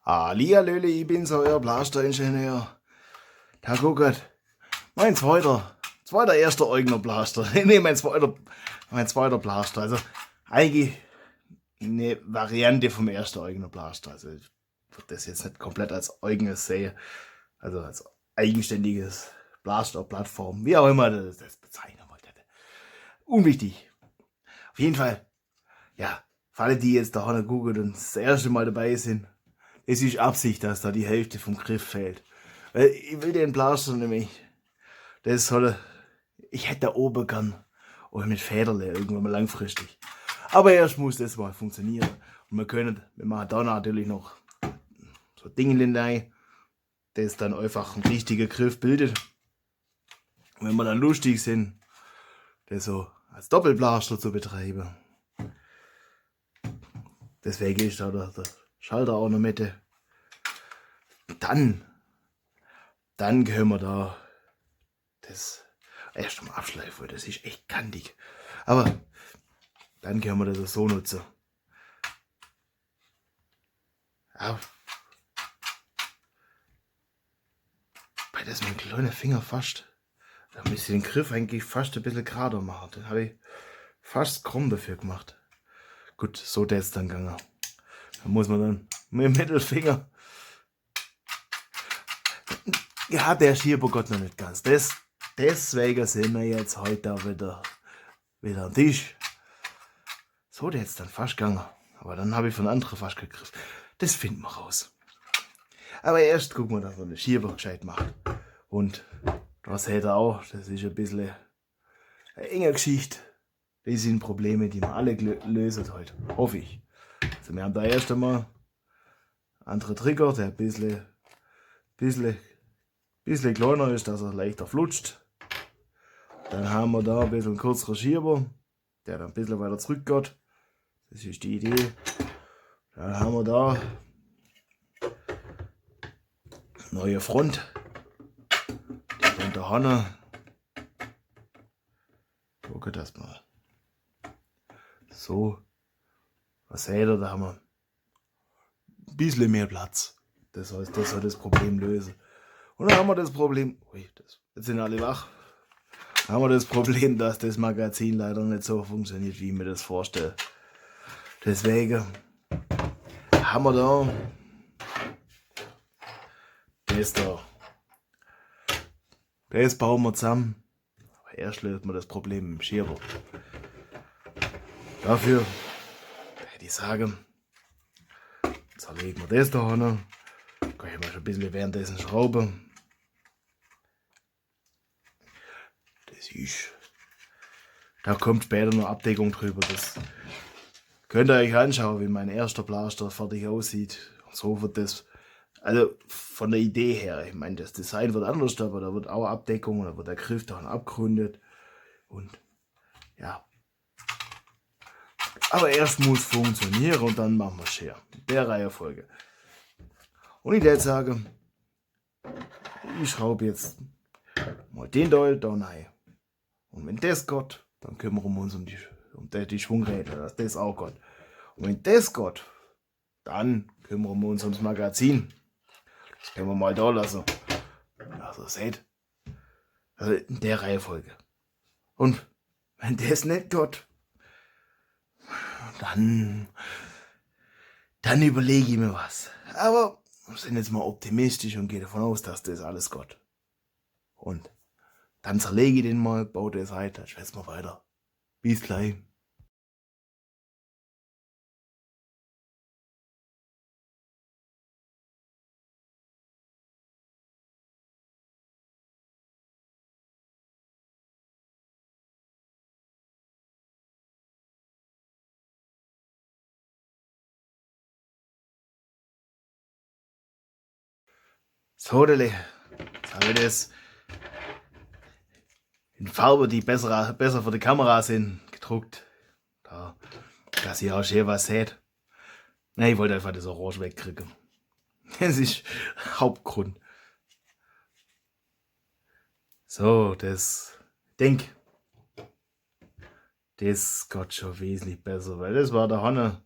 Hallihallöle, ich bin's, euer Blaster-Ingenieur. Da guckt, mein zweiter erster eigener Blaster. Nee, mein zweiter Blaster. Also eigentlich eine Variante vom ersten eigener Blaster. Also ich würde das jetzt nicht komplett als eigenes sehen. Also als eigenständiges Blaster-Plattform. Wie auch immer das bezeichnen wollte. Unwichtig. Auf jeden Fall, ja, für alle, die jetzt da vorne gucken und das erste Mal dabei sind, es ist Absicht, dass da die Hälfte vom Griff fehlt. Weil ich will den Blaster nämlich, das soll, ich hätte da oben gern, oder mit Federle irgendwann mal langfristig. Aber erst muss das mal funktionieren. Und wir machen da natürlich noch so Dinge rein, das dann einfach einen richtigen Griff bildet. Und wenn wir dann lustig sind, das so als Doppelblaster zu betreiben. Deswegen ist da der Schalter auch noch mit. Dann können wir da das erst mal abschleifen, weil das ist echt kantig. Aber dann können wir das so nutzen. Ja. Bei das mein kleiner Finger fast. Da müsste ich den Griff eigentlich fast ein bisschen gerader machen. Den habe ich fast krumm dafür gemacht. Gut, so der ist dann gegangen. Da muss man dann mit dem Mittelfinger. Ja, der Schieber Gott noch nicht ganz. Deswegen sind wir jetzt heute da wieder am Tisch. So, der ist dann fast gegangen. Aber dann habe ich von anderen fast gegriffen. Das finden wir raus. Aber erst gucken wir, dass wir den Schieber gescheit machen. Und das seht ihr auch, das ist ein bisschen eine enge Geschichte. Das sind Probleme, die wir alle lösen heute. Hoffe ich. Also wir haben da erst einmal andere Trigger, der ein bisschen kleiner ist, dass er leichter flutscht. Dann haben wir da ein bisschen kürzeren Schieber, der dann ein bisschen weiter zurück geht. Das ist die Idee. Dann haben wir da neue Front. Die von der Hanne. Gucke das mal. So. Was seht ihr? Da haben wir ein bisschen mehr Platz. Das heißt, das soll das Problem lösen. Und dann haben wir das Problem. Ui, jetzt sind alle wach. Dann haben wir das Problem, dass das Magazin leider nicht so funktioniert, wie ich mir das vorstelle. Deswegen haben wir da das da. Das bauen wir zusammen. Aber erst löst man das Problem im Schieber. Dafür hätte ich sagen, zerlegen wir das da hin. Kann ich mal schon ein bisschen währenddessen schrauben. Das ist. Da kommt später noch Abdeckung drüber. Das könnt ihr euch anschauen, wie mein erster Blaster fertig aussieht. Und so wird das. Also von der Idee her, ich meine, das Design wird anders, aber da wird auch Abdeckung, da wird der Griff dann abgerundet. Und ja. Aber erst muss funktionieren und dann machen wir es her. Der Reihenfolge. Und ich würde sagen, ich schraube jetzt mal den Teil da rein. Und wenn das geht, dann kümmern wir uns um die Schwungräder, dass das auch geht. Und wenn das geht, dann kümmern wir uns ums Magazin. Das können wir mal da lassen. Also seht, also in der Reihenfolge. Und wenn das nicht geht, dann überlege ich mir was. Aber wir sind jetzt mal optimistisch und gehe davon aus, dass das alles geht. Und dann zerlege ich den mal, baue das halt, dann schwätzen wir weiter. Bis gleich. So, jetzt habe ich das in Farbe, die besser für die Kamera sind, gedruckt. Da, dass ihr auch schön was seht. Ne, ich wollte einfach das Orange wegkriegen. Das ist Hauptgrund. So, das denk, das geht schon wesentlich besser, weil das war der Hanne.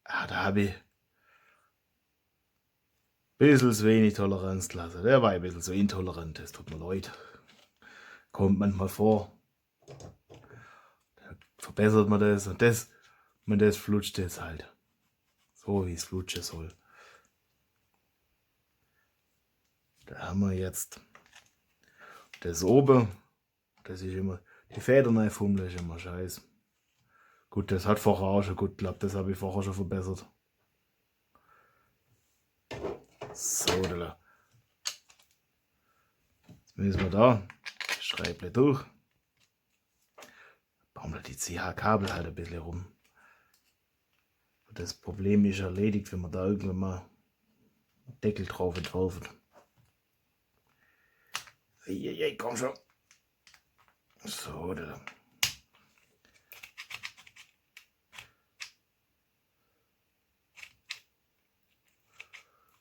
Ah, da habe ich Bisschen zu wenig Toleranzklasse. Der war ein bisschen so intolerant, das tut mir leid. Kommt manchmal vor. Da verbessert man das und das flutscht jetzt halt. So wie es flutschen soll. Da haben wir jetzt das oben. Das ist immer, die Federn einfummeln ist immer scheiße. Gut, das hat vorher auch schon gut geklappt, das habe ich vorher schon verbessert. So, da. Jetzt müssen wir da Schreible durch. Bauen wir die CH-Kabel halt ein bisschen rum. Das Problem ist erledigt, wenn man da irgendwann mal einen Deckel drauf entworfen. Eieiei, komm schon. So, da.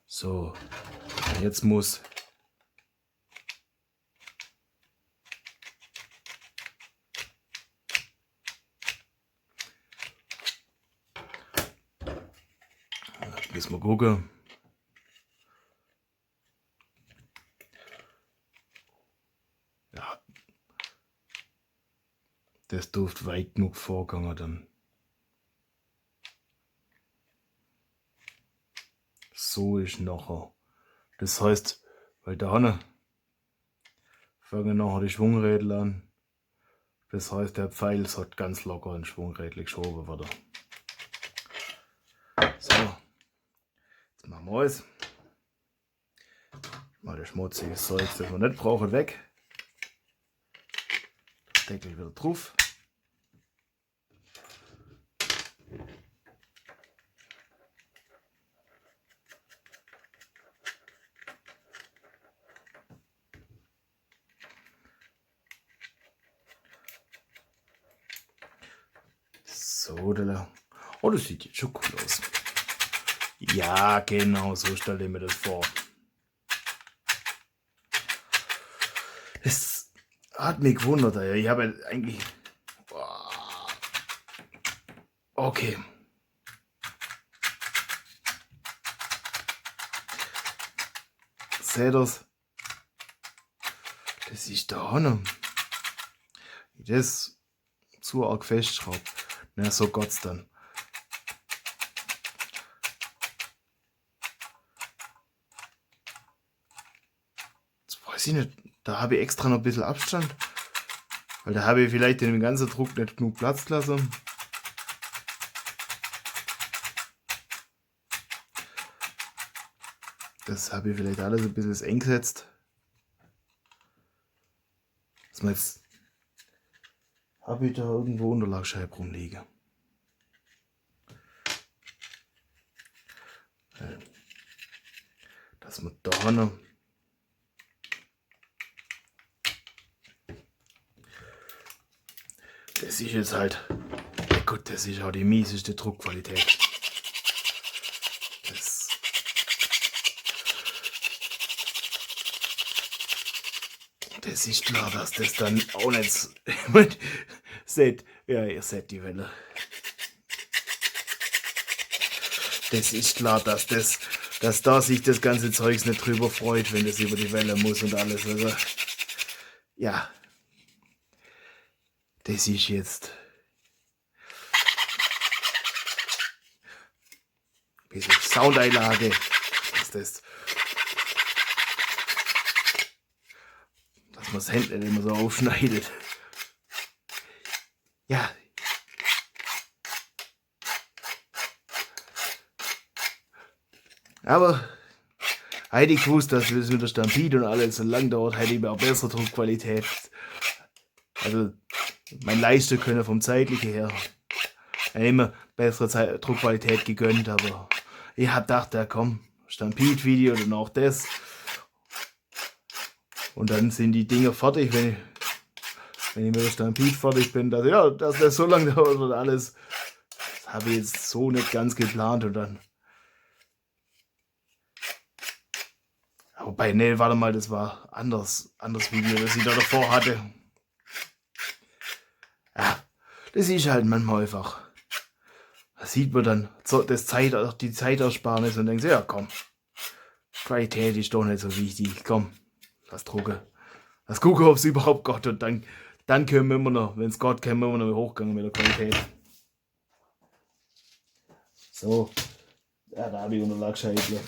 So, jetzt muss müssen wir gucken. Ja, das dürfte weit genug vorgehen dann. So ist nachher. Das heißt, weil da hinten fangen nachher die Schwungrädel an. Das heißt, der Pfeil hat ganz locker ein Schwungrädel geschoben wieder. So, jetzt machen wir alles. Mal das schmutzige Zeug, das wir nicht brauchen, weg. Deckel wieder drauf. So, da. Oh, das sieht jetzt schon cool aus. Ja, genau, so stelle ich mir das vor. Es hat mich gewundert, ich habe eigentlich... Okay. Seht ihr's? Das ist da hinten. Wie das zu arg festschraubt. Na, so Gott's dann. Jetzt weiß ich nicht. Da habe ich extra noch ein bisschen Abstand. Weil da habe ich vielleicht in dem ganzen Druck nicht genug Platz gelassen. Das habe ich vielleicht alles ein bisschen eng gesetzt. Dass man jetzt habe ich da irgendwo Unterlagsscheibe rumliegen. Dass man da noch das ist jetzt halt, ja gut, das ist auch die mieseste Druckqualität. Das ist klar, dass das dann auch nicht seht, ja, ihr seht die Welle. Das ist klar, dass da sich das ganze Zeugs nicht drüber freut, wenn das über die Welle muss und alles. Also, ja, das ist jetzt ein bisschen Soundeinlage. Dass man das Händchen nicht immer so aufschneidet. Ja. Aber hätte ich gewusst, dass das mit der Stampede und alles so lang dauert, hätte ich mir auch bessere Druckqualität. Also mein Leiste können vom zeitlichen her immer bessere Druckqualität gegönnt, aber ich hab gedacht, ja komm, Stampede-Video, dann auch das. Und dann sind die Dinger fertig, wenn ich mit der Stampede fertig bin, dass das so lange dauert und alles. Das habe ich jetzt so nicht ganz geplant und dann. Wobei, nee, warte mal, das war anderes Video, das ich da davor hatte. Ja, das ist halt manchmal einfach. Da sieht man dann die Zeitersparnis und denkt sich, ja komm, Qualität ist doch nicht so wichtig. Komm, lass drucken. Lass gucken, ob es überhaupt Gott und dann können wir immer noch, wenn es Gott können wir immer noch hochgehen mit der Qualität. So, ja, da habe ich Unterlagscheibe.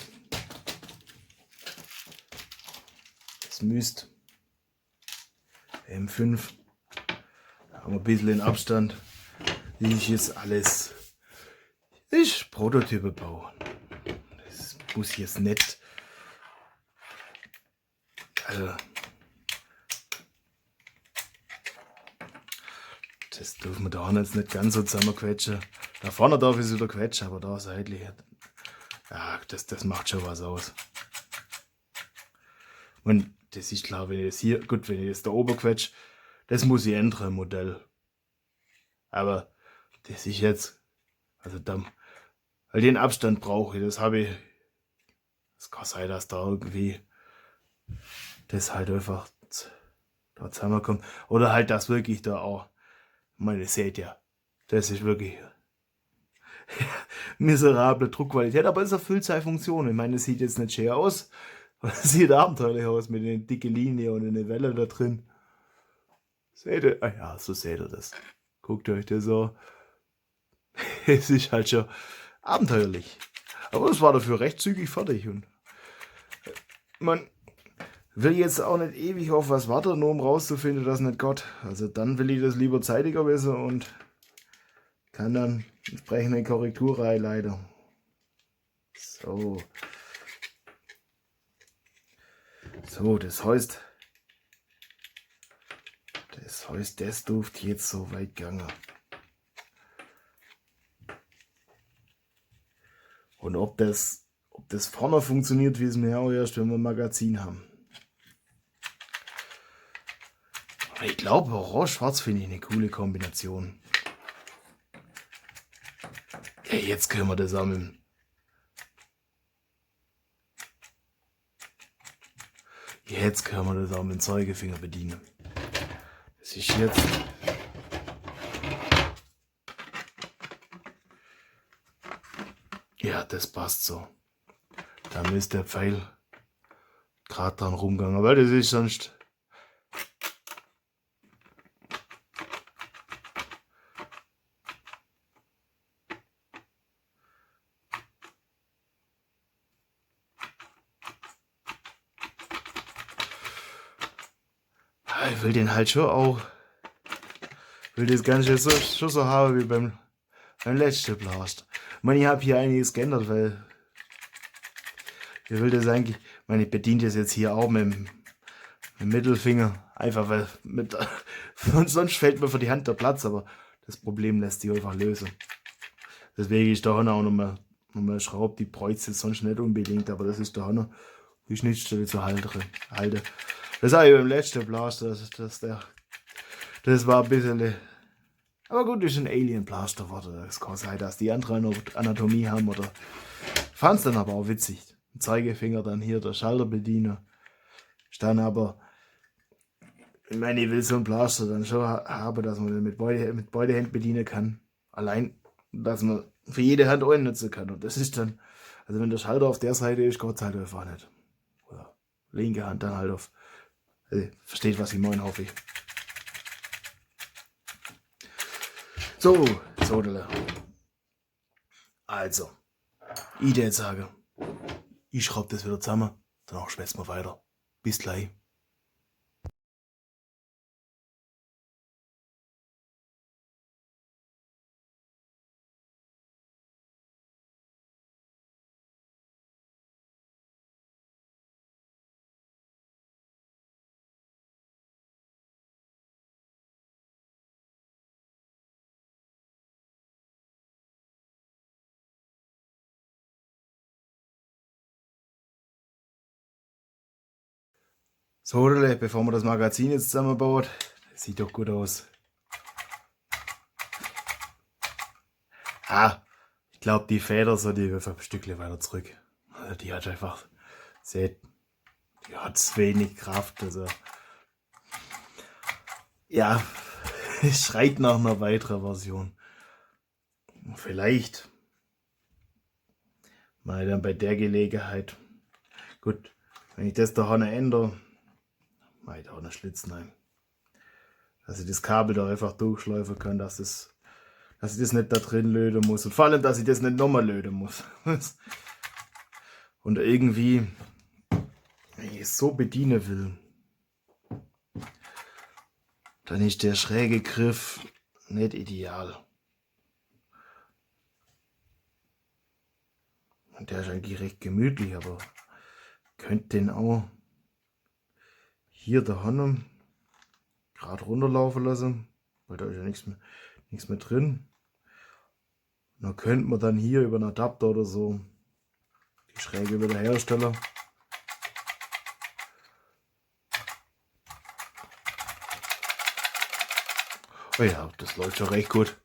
Das müsste M5. Da haben wir ein bisschen in Abstand. Das ist jetzt alles. Das ist Prototype bauen. Das muss jetzt nicht. Also, das dürfen wir da jetzt nicht ganz so zusammenquetschen. Da vorne darf ich es wieder quetschen, aber da seitlich. Ja, das macht schon was aus. Und das ist klar, wenn ich das hier, gut, wenn ich das da oben quetsche, das muss ich ändern im Modell. Aber das ist jetzt, also dann, weil den Abstand brauche ich, das habe ich, das kann sein, dass da irgendwie das halt einfach da zusammenkommt. Oder halt das wirklich da auch, ich meine, ihr seht ja, das ist wirklich miserable Druckqualität, aber es erfüllt seine Funktion. Ich meine, es sieht jetzt nicht schön aus, aber es sieht abenteuerlich aus mit den dicken Linien und den Welle da drin. Seht ihr? Ah ja, so seht ihr das. Guckt euch das so. Es ist halt schon abenteuerlich. Aber es war dafür recht zügig fertig. Und man will jetzt auch nicht ewig auf was warten, nur um rauszufinden, dass nicht Gott. Also dann will ich das lieber zeitiger wissen und kann dann entsprechende Korrektur reinleiten. So. So, das heißt, das dürfte jetzt so weit gegangen. Und ob das vorne funktioniert, wissen wir auch erst, wenn wir ein Magazin haben. Aber ich glaube, Orange-Schwarz finde ich eine coole Kombination. Ja, jetzt können wir das sammeln. Jetzt können wir das auch mit dem Zeigefinger bedienen. Das ist jetzt. Ja, das passt so. Da müsste der Pfeil gerade dran rumgegangen, weil das ist sonst. Ich will den halt schon auch. Will das Ganze schon so haben wie beim letzten Blast. Ich meine, ich habe hier einiges geändert, weil ich will das eigentlich. Ich meine, ich bediene das jetzt hier auch mit dem Mittelfinger. Einfach weil sonst fällt mir für die Hand der Platz, aber das Problem lässt sich einfach lösen. Deswegen ist da auch nochmal schraubt, die bräuchte es sonst nicht unbedingt, aber das ist da auch noch die Schnittstelle zu halten. Das habe ich beim letzten Blaster, das war ein bisschen. Aber gut, das ist ein Alien Blaster geworden. Das kann sein, dass die andere Anatomie haben oder. Fand es dann aber auch witzig. Ein Zeigefinger, dann hier der Schalterbediener. Dann aber. Ich meine, ich will so einen Blaster dann schon haben, dass man den mit beiden Händen bedienen kann. Allein, dass man für jede Hand einen nutzen kann. Und das ist dann. Also wenn der Schalter auf der Seite ist, Gott sei Dank einfach nicht. Oder linke Hand dann halt auf. Also, versteht, was ich meine, hoffe ich. So, also, ich würde sagen, ich schraube das wieder zusammen, danach schwätzen wir weiter. Bis gleich. So, bevor man das Magazin jetzt zusammenbaut, das sieht doch gut aus. Ich glaube, die Feder so, die wird ein Stückchen weiter zurück. Also die hat einfach, seht, die hat wenig Kraft. Also ja, es schreit nach einer weiteren Version. Vielleicht mal dann bei der Gelegenheit. Gut, wenn ich das da vorne ändere, mache ich da auch einen Schlitz rein. Dass ich das Kabel da einfach durchschleifen kann, dass ich das nicht da drin löten muss. Und vor allem, dass ich das nicht nochmal löten muss. Und irgendwie, wenn ich es so bedienen will, dann ist der schräge Griff nicht ideal. Und der ist eigentlich recht gemütlich, aber könnt den auch hier da hinten gerade runterlaufen lassen, weil da ist ja nichts mehr drin. Und dann könnte man dann hier über einen Adapter oder so die Schräge wieder herstellen. Oh ja, das läuft schon recht gut.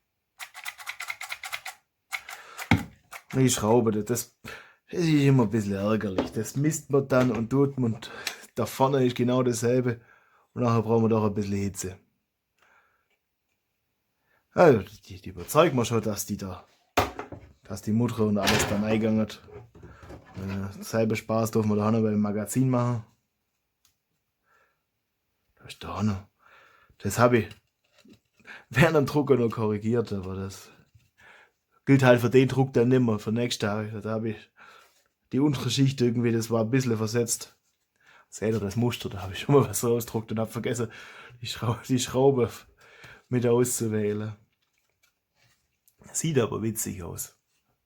Die Schraube, das ist immer ein bisschen ärgerlich. Das misst man dann und tut man. Und da vorne ist genau dasselbe. Und nachher brauchen wir doch ein bisschen Hitze. Also, die überzeugt man schon, dass die Mutter und alles dann eingegangen hat. Selber Spaß dürfen wir da noch beim Magazin machen. Da ist da noch. Das habe ich während dem Drucker noch korrigiert, aber das gilt halt für den Druck dann nimmer. Für nächstes Jahr. Da habe ich die untere Schicht irgendwie, das war ein bisschen versetzt. Seht ihr das Muster? Da habe ich schon mal was rausgedruckt und habe vergessen, die Schraube mit auszuwählen. Sieht aber witzig aus.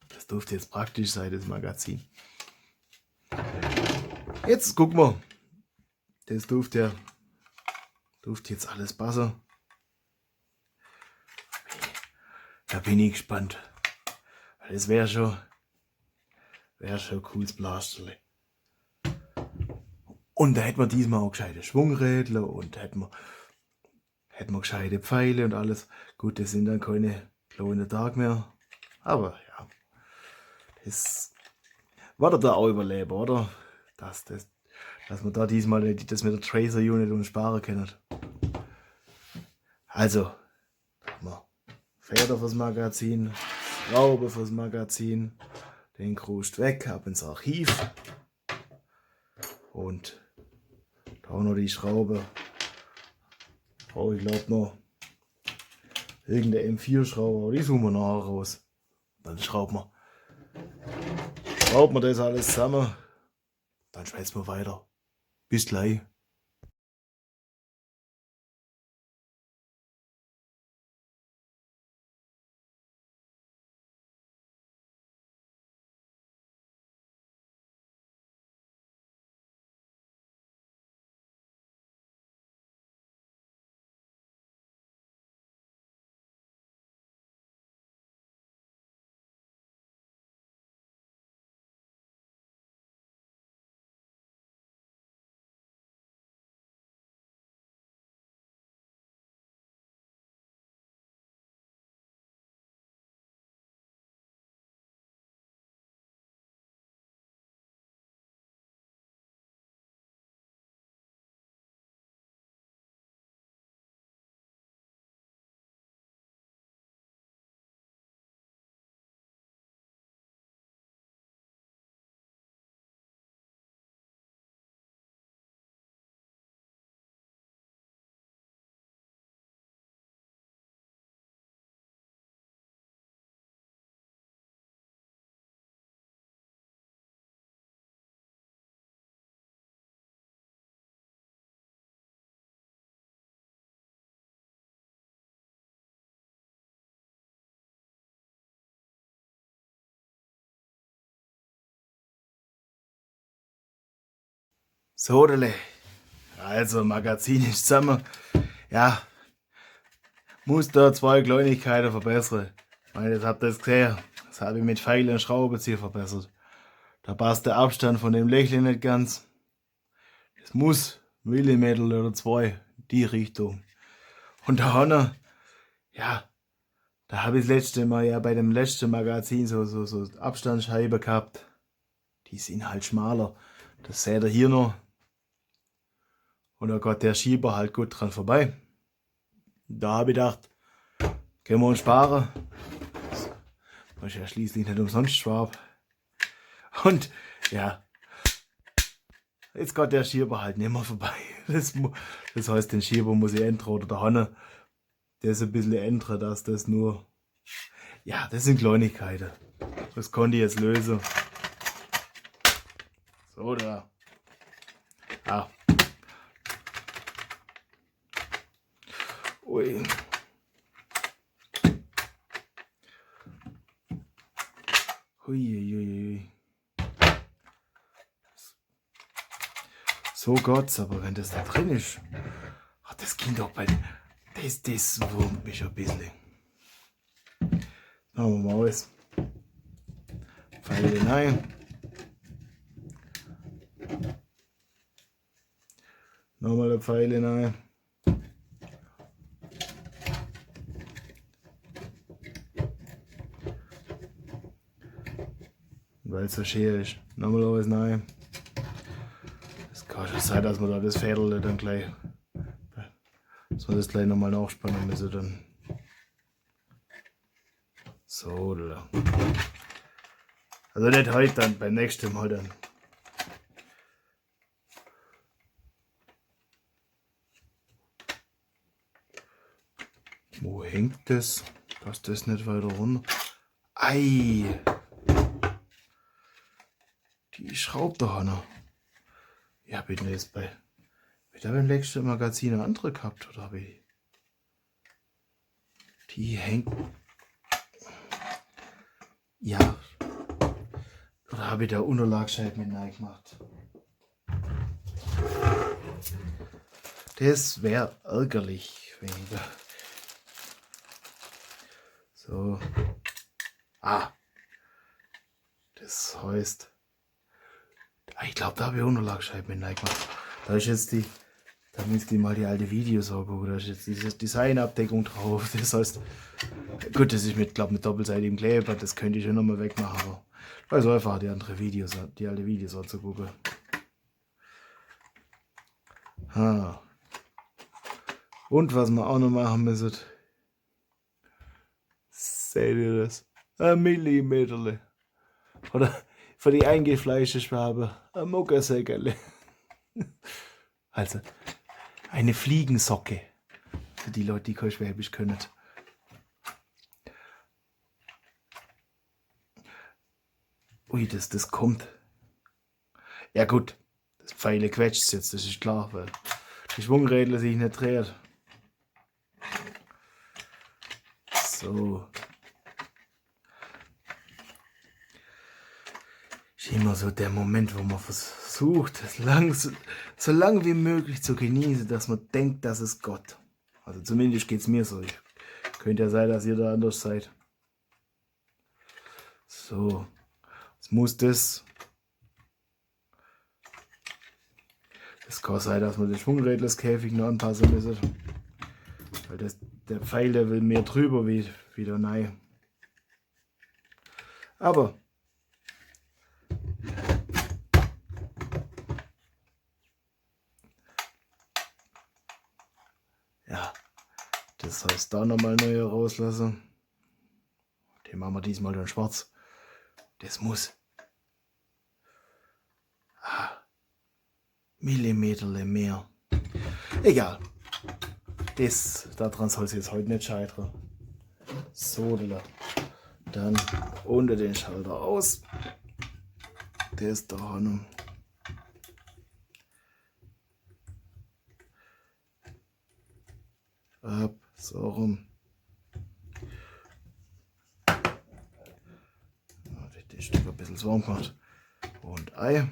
Das dürfte jetzt praktisch sein, das Magazin. Jetzt gucken wir. Das dürfte jetzt alles passen. Da bin ich gespannt. Weil das wäre schon ein cooles Blasterle. Und da hätten wir diesmal auch gescheite Schwungrädler und hätten wir gescheite Pfeile und alles. Gut, das sind dann keine kleinen Tage mehr. Aber ja, das war doch der auch Überleber, oder? Dass wir da diesmal das mit der Tracer Unit und sparen können. Also, da haben wir Feder fürs Magazin, Schraube fürs Magazin, den Krust weg, ab ins Archiv. Und da auch noch die Schraube. Oh, ich glaube noch irgendeine M4-Schraube, die suchen wir nachher raus. Dann schrauben wir das alles zusammen. Dann schwätzen wir weiter. Bis gleich. So, also Magazin ist zusammen. Ja, muss da 2 Kleinigkeiten verbessern. Ich meine, jetzt habt ihr es gesehen. Das habe ich mit Pfeilen und Schraubenzieher verbessert. Da passt der Abstand von dem Lächeln nicht ganz. Es muss Millimeter oder 2 in die Richtung. Und da vorne, ja, da habe ich das letzte Mal ja bei dem letzten Magazin so Abstandsscheibe gehabt. Die sind halt schmaler. Das seht ihr hier noch. Und da geht der Schieber halt gut dran vorbei. Da habe ich gedacht, können wir uns sparen. Das ist ja schließlich nicht umsonst Schwab. Und ja, Jetzt geht der Schieber halt nicht mehr vorbei. Das heißt, den Schieber muss ich ändern oder der Hanne, der ist ein bisschen ändern, dass das nur... Ja, das sind Kleinigkeiten. Das konnte ich jetzt lösen. So, da. Ah. Ui. Huiuiui. So Gott, aber wenn das da drin ist, ach, das Kind doch bei. Das wurmt mich ein bisschen. Machen wir mal alles. Pfeile rein. Nochmal eine Pfeile rein. Weil es so schön ist. Nochmal alles rein. Es kann schon sein, dass wir da das Fädel dann gleich. Dass wir das gleich nochmal nachspannen müssen dann. So, da. Also nicht heute, dann beim nächsten Mal dann. Wo hängt das? Passt das nicht weiter runter? Ei! Die schraubt doch noch. Ja, bin jetzt bei. Hab ich da beim letzten Magazin eine andere gehabt? Oder habe ich. Die hängt. Ja. Oder habe ich da Unterlagscheiben mit rein gemacht? Das wäre ärgerlich, wenn ich da. So. Ah. Das heißt. Ich glaube, da habe ich Unterlagscheiben mit rein gemacht. Da ist jetzt die. Da müsst ihr mal die alte Videos angucken. Da ist jetzt diese Designabdeckung drauf. Das heißt. Gut, das ist mit, glaube mit doppelseitigem Kleber. Das könnte ich schon nochmal wegmachen. Aber also einfach die andere Videos, die alte Videos anzugucken. Ha. Und was wir auch noch machen müssen. Seht ihr das? Ein Millimeterle. Oder für die eingefleischte Schwabe ein Muckersäckerle. Also eine Fliegensocke. Für die Leute, die kein Schwäbisch können. Ui, das kommt. Ja gut, das Pfeile quetscht jetzt, das ist klar, weil die Schwungrädler sich nicht dreht. So. Ist immer so der Moment, wo man versucht, so lang wie möglich zu genießen, dass man denkt, das ist Gott. Also zumindest geht es mir so. Könnte ja sein, dass ihr da anders seid. So. Jetzt muss das. Es kann sein, dass man den Schwungrädlerskäfig noch anpassen müssen. Weil der Pfeil, der will mehr drüber wie der nein. Aber ja, das heißt da nochmal neu rauslassen. Den machen wir diesmal dann schwarz. Das muss. Millimeterle mehr. Egal. Daran soll es jetzt heute nicht scheitern. So, dann unter den Schalter aus. Der ist da noch. Ab, so rum. Das Stück ein bisschen warm gemacht. Und Ei.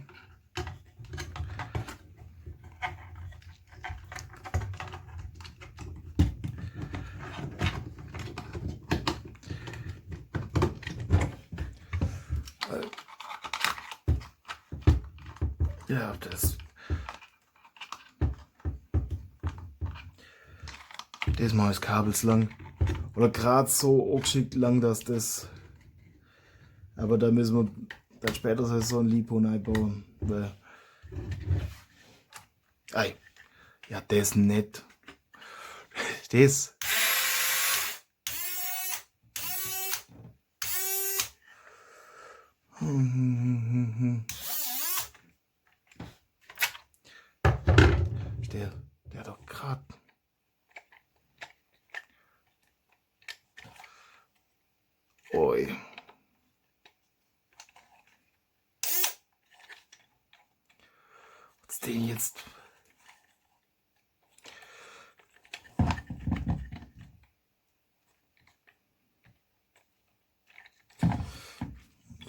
Ja, das mal ist kabelslang. Oder gerade so angeschickt lang, dass das. Aber da müssen wir dann später so ein Lipo einbauen. Weil. Ei. Ja, das nicht. Das. Der doch gerade. Ui. Was den jetzt?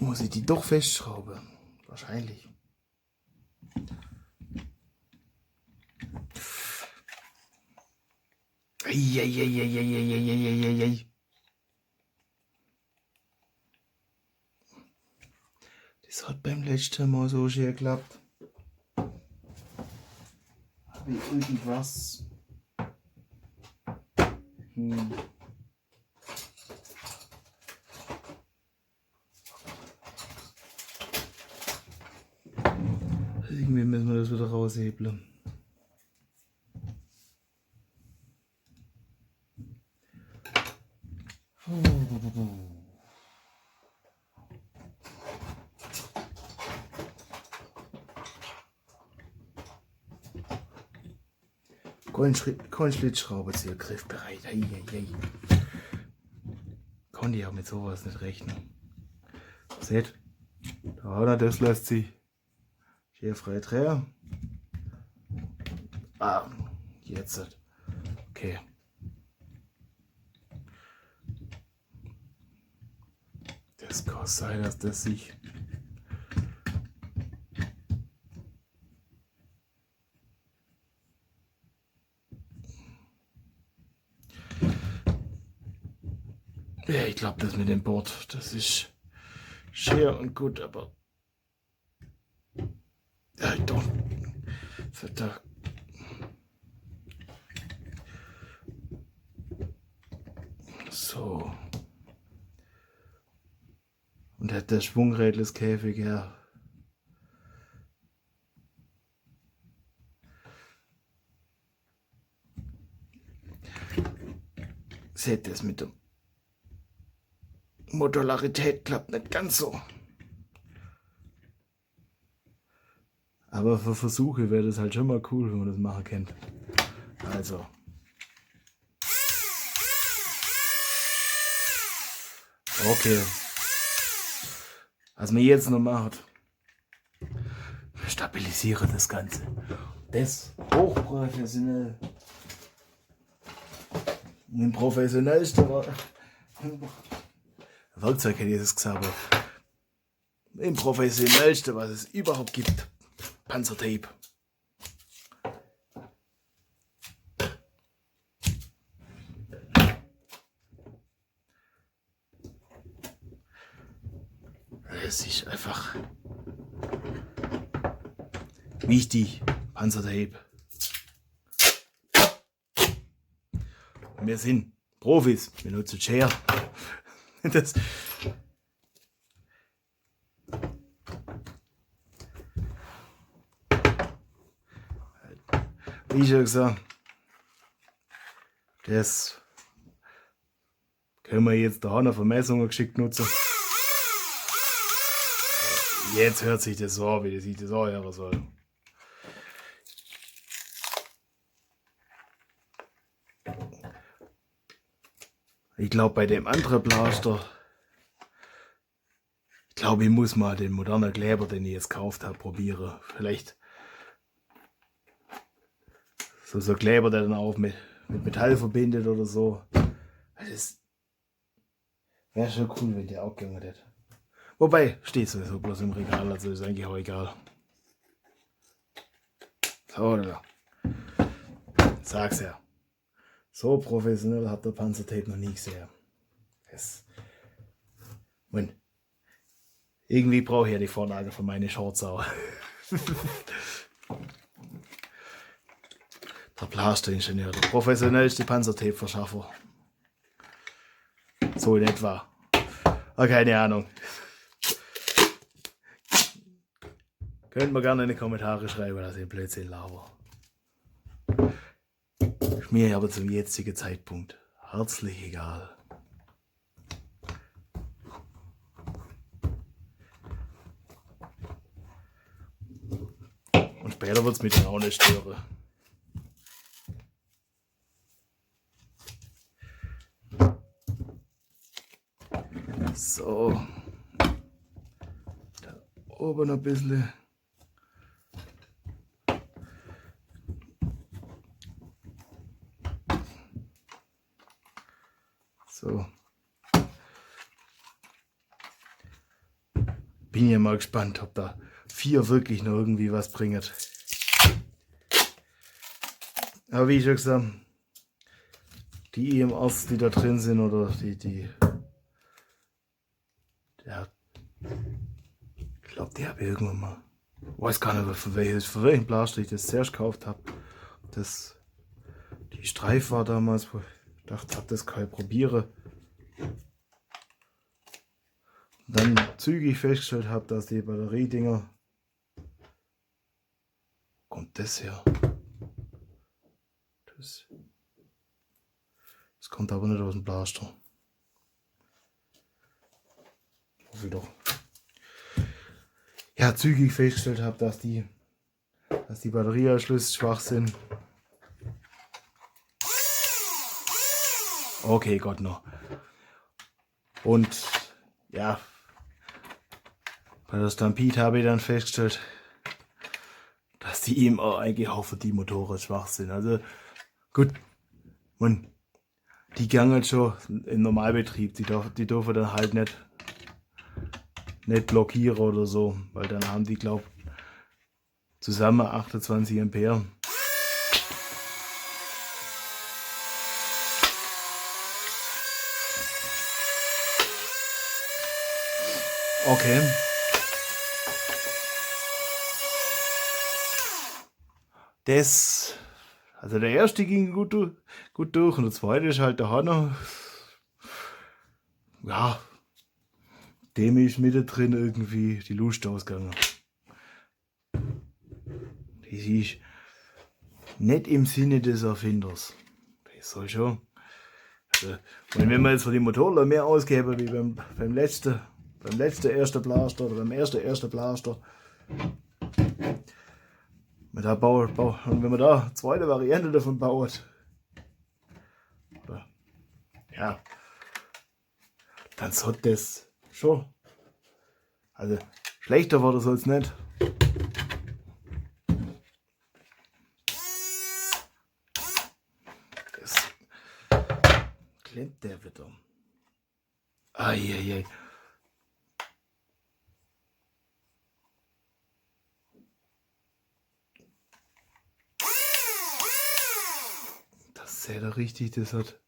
Muss ich die doch festschrauben? Wahrscheinlich. Eieieiei. Das hat beim letzten Mal so schön geklappt. Habe ich irgendwas? Irgendwie müssen wir das wieder raushebeln. Kein Schlitzschraubenzieher griffbereit. Konnte ich auch mit sowas nicht rechnen. Seht, da das lässt sich hier frei drehen. Ah, jetzt. Okay. Das kann sein, dass das sich. Ja, ich glaube, das mit dem Board, das ist schön und gut, aber. Ja, doch. Verdammt. So. Und hat der Schwungrädleskäfig, ja. Seht das mit der Modularität klappt nicht ganz so. Aber für Versuche wäre das halt schon mal cool, wenn man das machen könnte. Also. Okay. Was wir jetzt noch machen, wir stabilisieren das Ganze. Das hochprofessionell. Im professionellsten Werkzeug hätte ich das gesagt, aber im professionellsten, was es überhaupt gibt. Panzertape. Es ist einfach wichtig, Panzertape. Wir sind Profis, wir nutzen Schere. Das wie schon gesagt, das können wir jetzt da noch Vermessungen geschickt nutzen. Jetzt hört sich das so an, wie sich das anhören soll. Ich glaube, bei dem anderen Blaster, ich muss mal den modernen Kleber, den ich jetzt gekauft habe, probieren. Vielleicht so Kleber, der dann auch mit Metall verbindet oder so. Das wäre schon cool, wenn der auch gegangen hätte. Wobei, steht sowieso bloß im Regal, also ist eigentlich auch egal. So, da. Sag's ja. So professionell hat der Panzertape noch nie gesehen. Irgendwie brauche ich ja die Vorlage für meine Shorts auch. Der Blaster-Ingenieur, der professionellste Panzertape-Verschaffer. So in etwa. Aber keine Ahnung. Könnt mir gerne in die Kommentare schreiben, dass ich Blödsinn laber. Ist mir aber zum jetzigen Zeitpunkt herzlich egal. Und später wird es mich dann auch nicht stören. So. Da oben ein bisschen. So. Bin ja mal gespannt, ob da 4 wirklich noch irgendwie was bringt. Aber wie ich schon gesagt, die EMRs, die da drin sind, oder ja, ich glaube, die habe ich irgendwann mal, weiß gar nicht, für welchen Blaster ich das zuerst gekauft habe. Die Streif war damals, wo ich dachte, das kann ich probieren. Dann zügig festgestellt habe, dass die Batteriedinger, kommt das her? Das kommt aber nicht aus dem Blaster. Hoffe ich doch. Ja, zügig festgestellt habe, dass die Batterieanschlüsse schwach sind. Okay, Gott noch. Und ja, bei der Stampede habe ich dann festgestellt, dass die EMR eigentlich auch für die Motoren schwach sind. Also gut, man, die gehen schon im Normalbetrieb, die dürfen dann halt nicht blockieren oder so, weil dann haben die, glaube ich, zusammen 28 Ampere. Okay. Also der erste ging gut durch und der zweite ist halt der Hanno. Ja, dem ist mittendrin irgendwie die Lust ausgegangen. Das ist nicht im Sinne des Erfinders. Das soll schon. Also, wenn wir jetzt für die Motoren mehr ausgeben wie beim letzten ersten Blaster oder beim ersten Blaster, wenn man da eine zweite Variante davon baut, oder, ja, dann soll das schon. Also schlechter war das jetzt nicht. Das klemmt der wieder. Eieiei. Das seht ihr richtig, das hat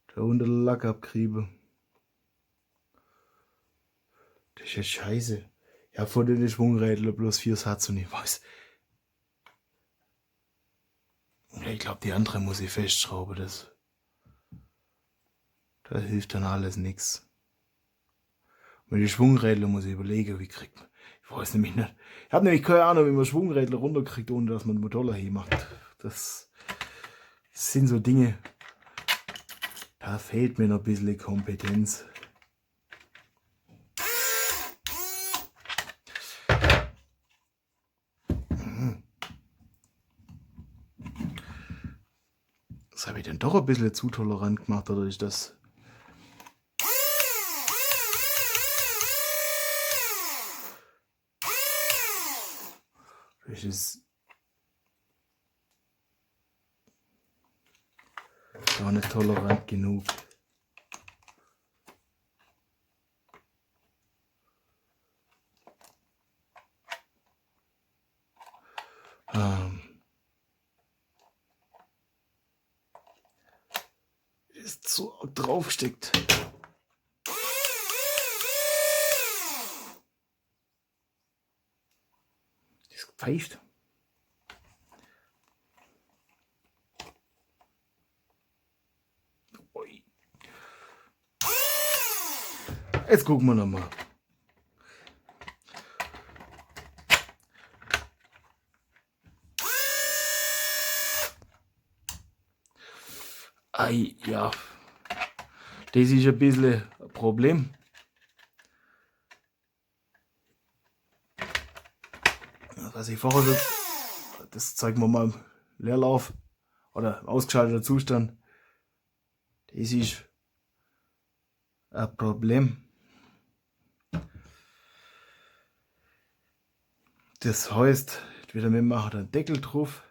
da unter der Lack abgerieben. Das ist ja scheiße. Ja, von den Schwungrädern bloß 4 Satz und ich weiß. Ich glaube, die andere muss ich festschrauben. Das hilft dann alles nichts. Mit den Schwungrädern muss ich überlegen, wie kriegt man. Ich weiß nämlich nicht. Ich habe nämlich keine Ahnung, wie man Schwungräder runterkriegt, ohne dass man den Motor hier macht. Das sind so Dinge. Da fehlt mir noch ein bisschen Kompetenz. Das habe ich dann doch ein bisschen zu tolerant gemacht, oder ist das? Das ist gar nicht tolerant genug. Ist so draufgesteckt. Das pfeift. Ui. Jetzt gucken wir nochmal. Ei, ja. Das ist ein bisschen ein Problem. Was ich vorher, das zeigen wir mal im Leerlauf oder im ausgeschalteter Zustand. Das ist ein Problem. Das heißt, wieder mitmachen, den Deckel drauf.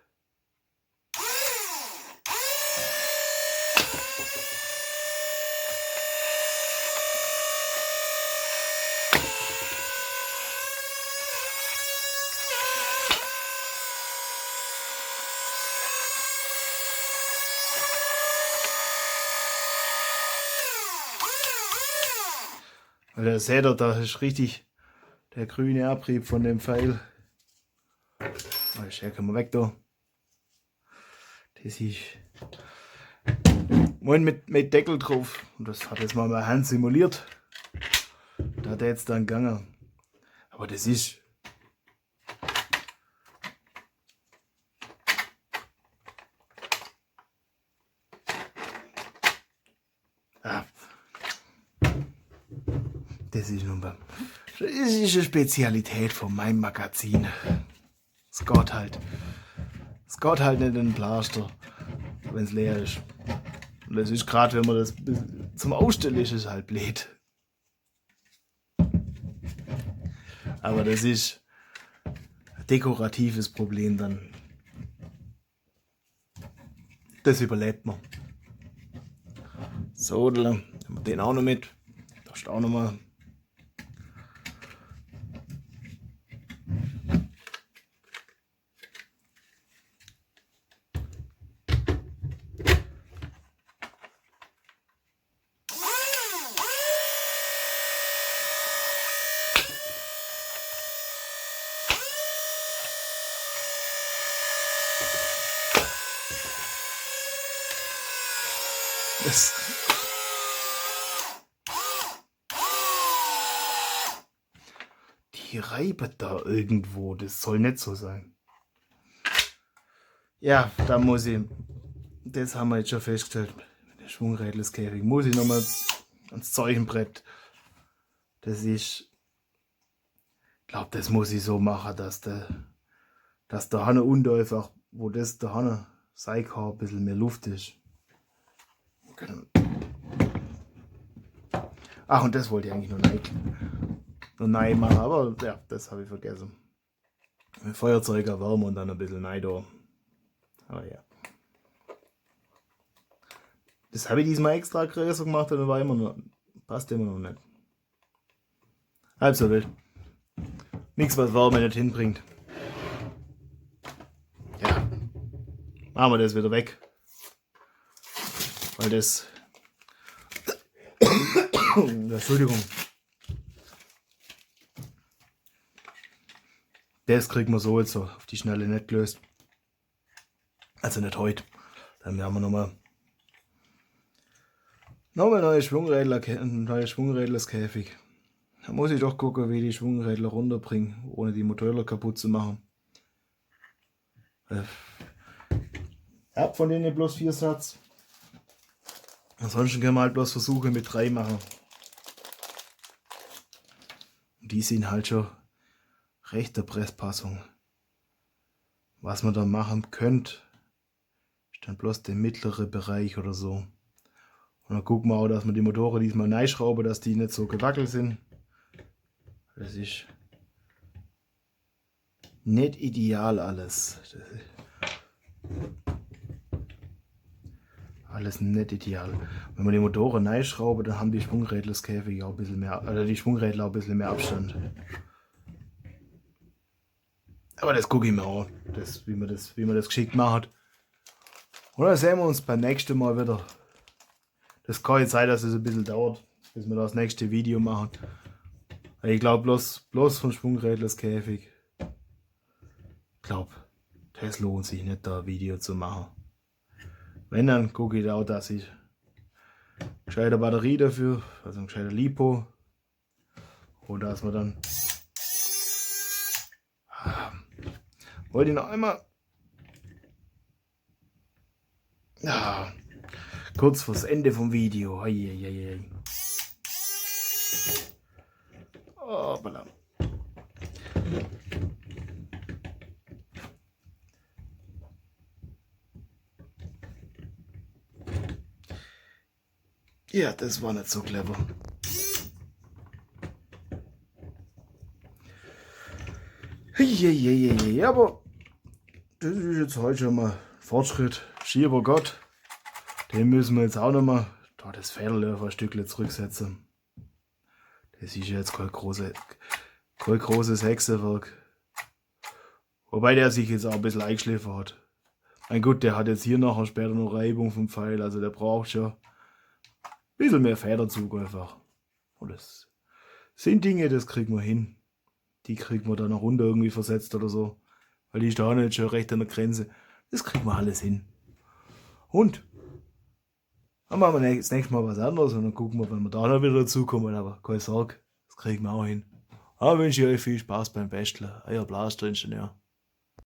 Weil ihr seht, da ist richtig der grüne Abrieb von dem Pfeil. Oh, ich können wir weg da. Das ist mit Deckel drauf. Und das hat jetzt mal meine Hand simuliert. Da hat er jetzt dann gegangen. Aber das ist. Ah. Das ist nun beim. Das ist eine Spezialität von meinem Magazin. Es geht halt. Es geht halt nicht in den Blaster, wenn es leer ist. Und das ist gerade, wenn man das zum Ausstellen ist, es halt blöd. Aber das ist ein dekoratives Problem dann. Das überlebt man. So, dann haben wir den auch noch mit. Da steht auch noch mal. Die reiben da irgendwo, das soll nicht so sein. Ja, da muss ich, das haben wir jetzt schon festgestellt, mit der Schwungrädelskäfig, muss ich nochmal ans Zeichenbrett. Das ist, ich glaube, das muss ich so machen, dass der Hanne unten einfach, wo das der Hanne sein kann, ein bisschen mehr Luft ist. Ach, und das wollte ich eigentlich noch neu machen, aber ja, das habe ich vergessen. Mit Feuerzeug erwärmen und dann ein bisschen neu da. Aber ja. Das habe ich diesmal extra größer gemacht, und war immer noch, passt immer noch nicht. Halb so wild. Nichts, was Wärme nicht hinbringt. Ja. Machen wir das wieder weg. Weil das. Entschuldigung. Das kriegt man so jetzt so auf die Schnelle nicht gelöst. Also nicht heute. Dann haben wir nochmal neue Schwungrädlerskäfig. Da muss ich doch gucken, wie die Schwungrädler runterbringen, ohne die Motoren kaputt zu machen. Ich habe von denen bloß 4 Satz. Ansonsten können wir halt bloß versuchen mit 3 machen. Und die sind halt schon rechte Presspassung. Was man da machen könnte, ist dann bloß der mittlere Bereich oder so. Und dann gucken wir auch, dass wir die Motoren diesmal neu schrauben, dass die nicht so gewackelt sind. Das ist nicht ideal alles. Alles nicht ideal. Wenn man die Motoren neu schrauben, dann haben die Schwungrädlerskäfig auch ein bisschen mehr, also die Schwungrädler auch ein bisschen mehr Abstand. Aber das gucke ich mir auch, wie man das geschickt macht. Und dann sehen wir uns beim nächsten Mal wieder. Das kann jetzt sein, dass es ein bisschen dauert, bis wir das nächste Video machen. Ich glaube bloß von Schwungrädlerskäfig. Ich glaube, das lohnt sich nicht, da ein Video zu machen. Wenn, dann gucke ich auch, dass ich gescheite Batterie dafür, also ein gescheiter Lipo, oder dass wir dann wollte ich noch einmal kurz vors Ende vom Video. Oh, bala. Ja, das war nicht so clever. Heieieiei, aber das ist jetzt heute schon mal Fortschritt. Schieber Gott, den müssen wir jetzt auch nochmal da das Federl auf ein Stückchen zurücksetzen. Das ist jetzt kein großes Hexenwerk. Wobei der sich jetzt auch ein bisschen eingeschliffen hat. Mein Gott, der hat jetzt hier nachher später noch Reibung vom Pfeil, also der braucht schon ein bisschen mehr Federzug einfach. Und das sind Dinge, das kriegen wir hin. Die kriegen wir dann noch runter irgendwie versetzt oder so. Weil die ist da nicht schon recht an der Grenze. Das kriegen wir alles hin. Und dann machen wir das nächste Mal was anderes und dann gucken wir, wenn wir da noch wieder dazukommen. Aber keine Sorge, das kriegen wir auch hin. Aber wünsche ich euch viel Spaß beim Basteln. Euer Blaster-Ingenieur.